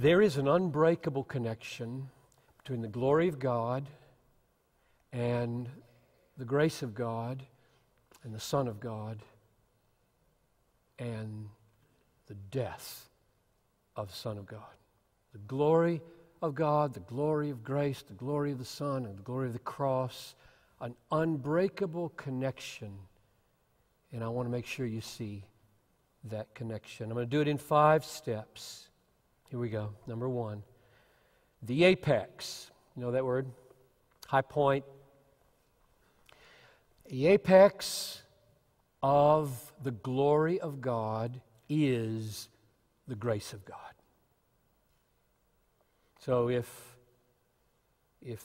There is an unbreakable connection between the glory of God and the grace of God and the Son of God and the death of the Son of God. The glory of God, the glory of grace, the glory of the Son, and the glory of the cross, an unbreakable connection. And I want to make sure you see that connection. I'm going to do it in 5 steps. Here we go. Number 1, the apex. You know that word? High point. The apex of the glory of God is the grace of God. So if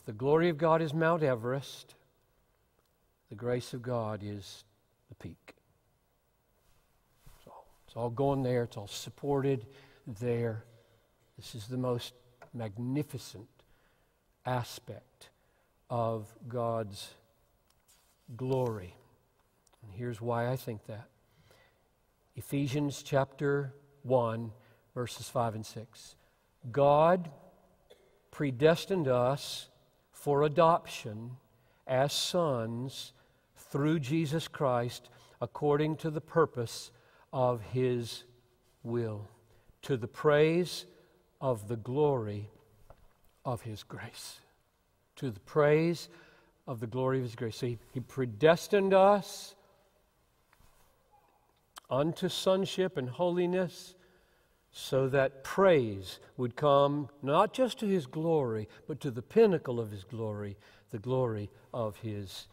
the glory of God is Mount Everest, the grace of God is the peak. So it's all going there. It's all supported there. This is the most magnificent aspect of God's glory. And here's why I think that. Ephesians chapter 1, verses 5 and 6. God predestined us for adoption as sons through Jesus Christ according to the purpose of His will, to the praise of the glory of His grace. To the praise of the glory of His grace. So He predestined us unto sonship and holiness so that praise would come not just to His glory, but to the pinnacle of His glory, the glory of His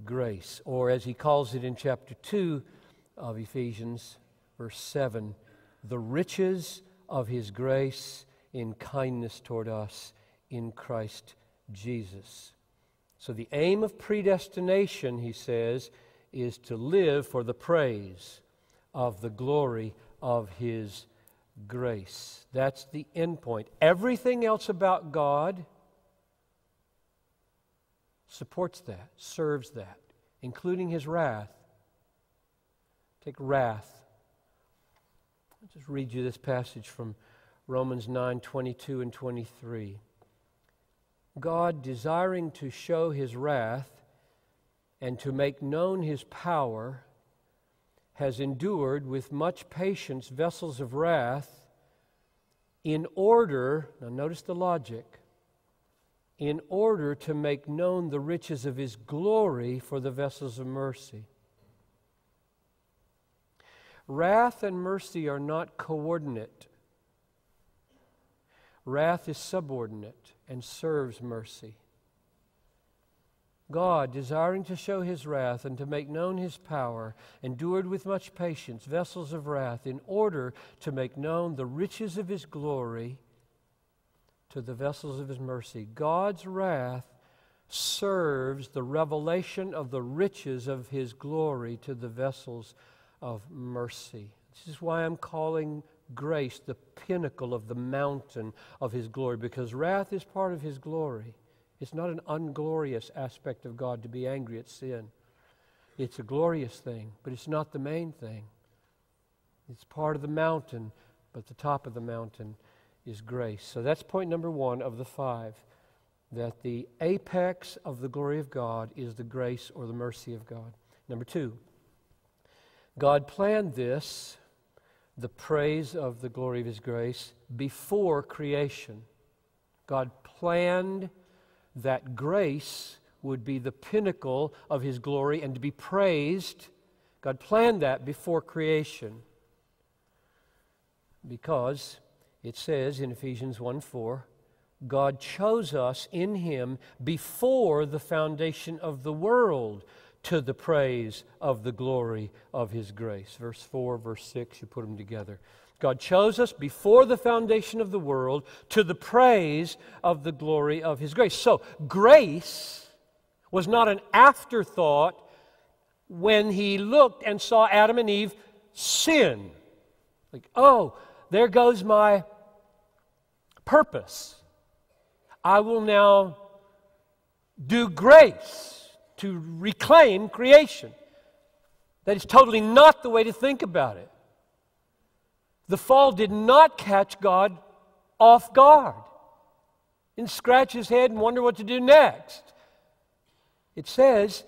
grace. Or as he calls it in chapter 2 of Ephesians, verse 7, the riches of His grace in kindness toward us in Christ Jesus. So the aim of predestination, he says, is to live for the praise of the glory of His grace. That's the end point. Everything else about God supports that, serves that, including His wrath. Take wrath. I'll just read you this passage from Romans 9:22 and 23. God, desiring to show His wrath and to make known His power, has endured with much patience vessels of wrath in order, now notice the logic, in order to make known the riches of His glory for the vessels of mercy. Wrath and mercy are not coordinate. Wrath is subordinate and serves mercy. God, desiring to show His wrath and to make known His power, endured with much patience vessels of wrath in order to make known the riches of His glory to the vessels of His mercy. God's wrath serves the revelation of the riches of His glory to the vessels of mercy. This is why I'm calling grace the pinnacle of the mountain of His glory, because wrath is part of His glory. It's not an unglorious aspect of God to be angry at sin. It's a glorious thing, but it's not the main thing. It's part of the mountain, but the top of the mountain is grace. So that's point number 1 of the 5, that the apex of the glory of God is the grace or the mercy of God. Number 2, God planned this, the praise of the glory of His grace, before creation. God planned that grace would be the pinnacle of His glory and to be praised. God planned that before creation, because it says in Ephesians 1:4, God chose us in Him before the foundation of the world to the praise of the glory of His grace. Verse 4, verse 6, you put them together. God chose us before the foundation of the world to the praise of the glory of His grace. So grace was not an afterthought when He looked and saw Adam and Eve sin. Like, oh, there goes my purpose. I will now do grace to reclaim creation. That is totally not the way to think about it. The fall did not catch God off guard and scratch his head and wonder what to do next. It says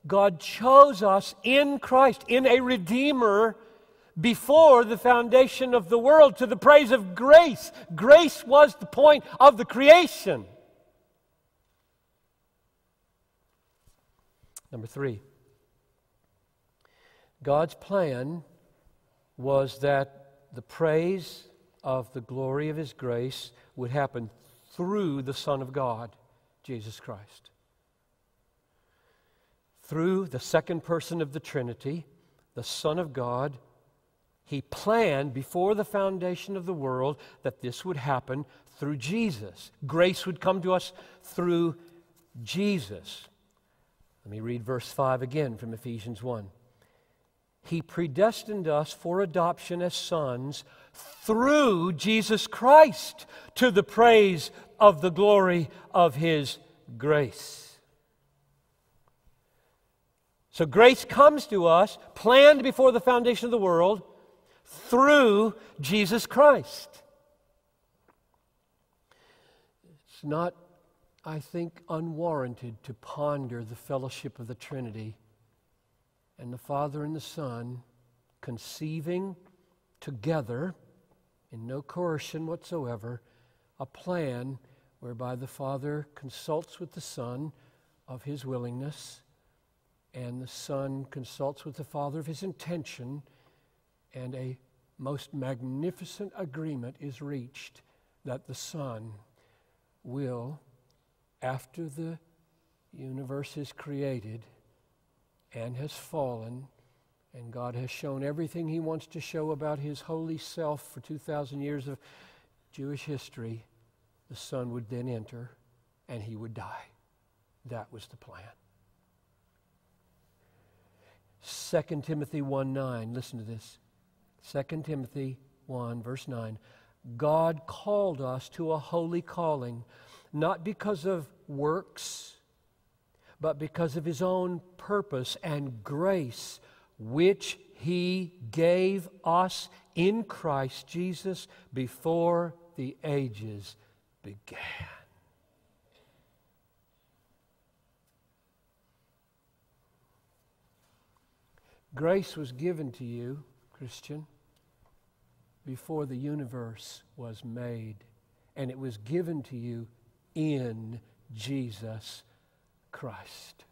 God chose us in Christ, in a Redeemer, before the foundation of the world, to the praise of grace. Grace was the point of the creation. Number 3, God's plan was that the praise of the glory of His grace would happen through the Son of God, Jesus Christ. Through the second person of the Trinity, the Son of God, He planned before the foundation of the world that this would happen through Jesus. Grace would come to us through Jesus. Let me read verse 5 again from Ephesians 1. He predestined us for adoption as sons through Jesus Christ to the praise of the glory of His grace. So grace comes to us, planned before the foundation of the world, through Jesus Christ. It's not, I think, unwarranted to ponder the fellowship of the Trinity and the Father and the Son conceiving together, in no coercion whatsoever, a plan whereby the Father consults with the Son of His willingness, and the Son consults with the Father of His intention, and a most magnificent agreement is reached that the Son will, after the universe is created and has fallen, and God has shown everything He wants to show about His holy self for 2,000 years of Jewish history, the Son would then enter and He would die. That was the plan. 2 Timothy 1:9, listen to this. 2 Timothy 1, verse 9. God called us to a holy calling, not because of works, but because of His own purpose and grace, which He gave us in Christ Jesus before the ages began. Grace was given to you, Christian, before the universe was made, and it was given to you in Jesus Christ.